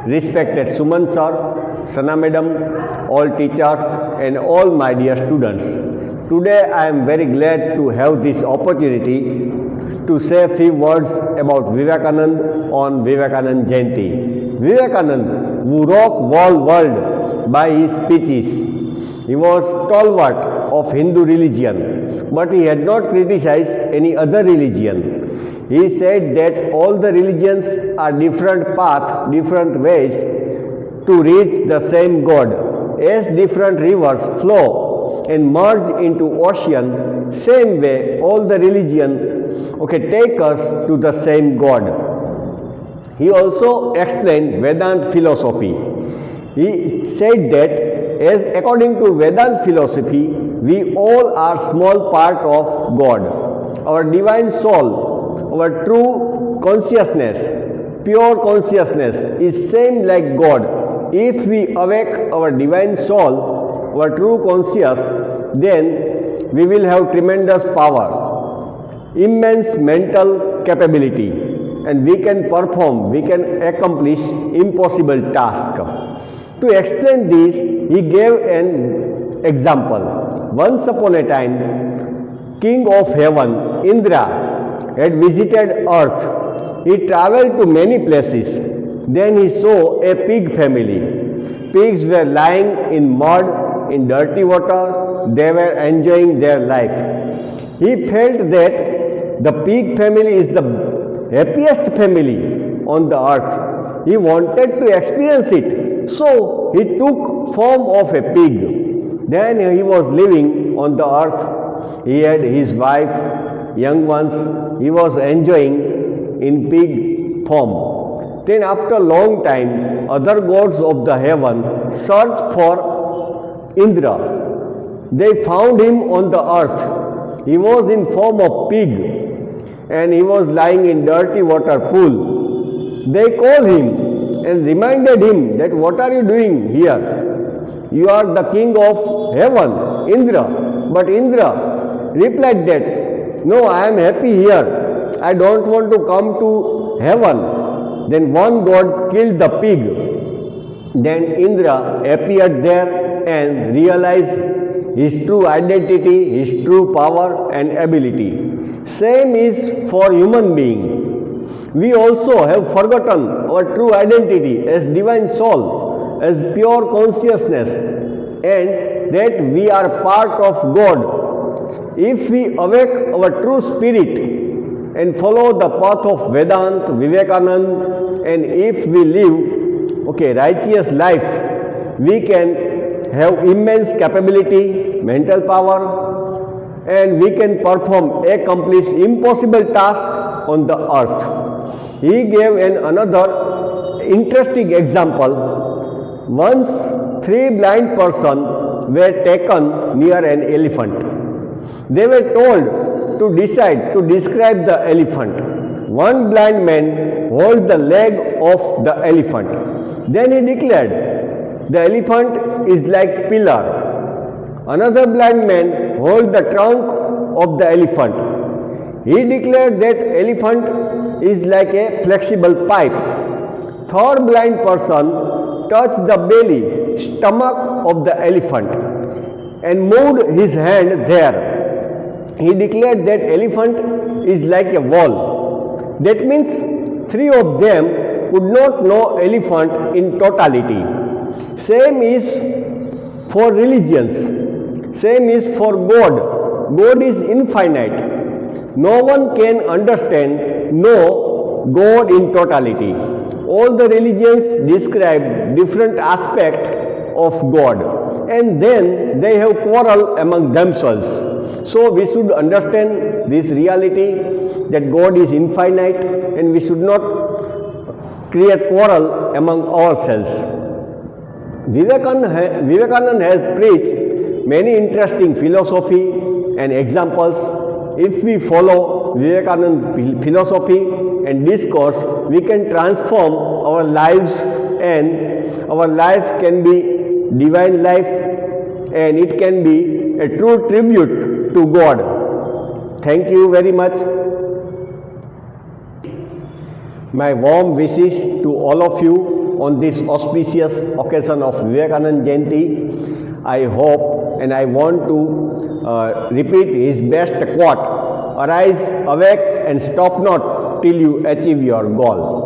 respected Suman sir, Sana madam, all teachers and all my dear students. Today I am very glad to have this opportunity to say a few words about Vivekananda on Vivekananda Jayanti. Vivekananda, who rocked whole world by his speeches. He was stalwart of Hindu religion, but he had not criticized any other religion. He said that all the religions are different paths, different ways to reach the same God. As different rivers flow and merge into ocean, same way all the religion take us to the same God. He also explained Vedanta philosophy. He said that as according to Vedanta philosophy, we all are small part of God. Our divine soul, our true consciousness, pure consciousness is same like God. If we awake our divine soul, our true conscious, then we will have tremendous power, immense mental capability, and we can perform, we can accomplish impossible task. To explain this, he gave an example. Once upon a time, King of Heaven, Indra, had visited earth. He travelled to many places. Then he saw a pig family. Pigs were lying in mud, in dirty water. They were enjoying their life. He felt that the pig family is the happiest family on the earth. He wanted to experience it. So he took form of a pig. Then he was living on the earth. He had his wife, young ones. He was enjoying in pig form. Then after a long time, other gods of the heaven searched for Indra. They found him on the earth. He was in form of pig and he was lying in dirty water pool. They called him and reminded him that what are you doing here? You are the king of heaven, Indra. But Indra replied that, no, I am happy here. I don't want to come to heaven. Then one god killed the pig. Then Indra appeared there and realized his true identity, his true power and ability. Same is for human being. We also have forgotten our true identity as divine soul, as pure consciousness, and that we are part of God. If we awake our true spirit and follow the path of Vedanta, Vivekananda, and if we live righteous life, we can have immense capability, mental power, and we can accomplish impossible tasks on the earth. He gave another interesting example. Once 3 blind persons were taken near an elephant. They were told to describe the elephant. One blind man held the leg of the elephant. Then he declared, the elephant is like pillar. Another blind man held the trunk of the elephant. He declared that elephant is like a flexible pipe. Third blind person touched the belly, stomach of the elephant and moved his hand there. He declared that elephant is like a wall. That means 3 of them could not know elephant in totality. Same is for religions. Same is for God. God is infinite. No one can know God in totality. All the religions describe different aspects of God, and then they have quarrel among themselves. So we should understand this reality that God is infinite and we should not create quarrel among ourselves. Vivekananda has preached many interesting philosophy and examples. If we follow Vivekananda's philosophy and discourse, we can transform our lives, and our life can be divine life, and it can be a true tribute to God. Thank you very much. My warm wishes to all of you on this auspicious occasion of Vivekananda Jayanti. I hope and I want to repeat his best quote, "Arise, awake and stop not till you achieve your goal."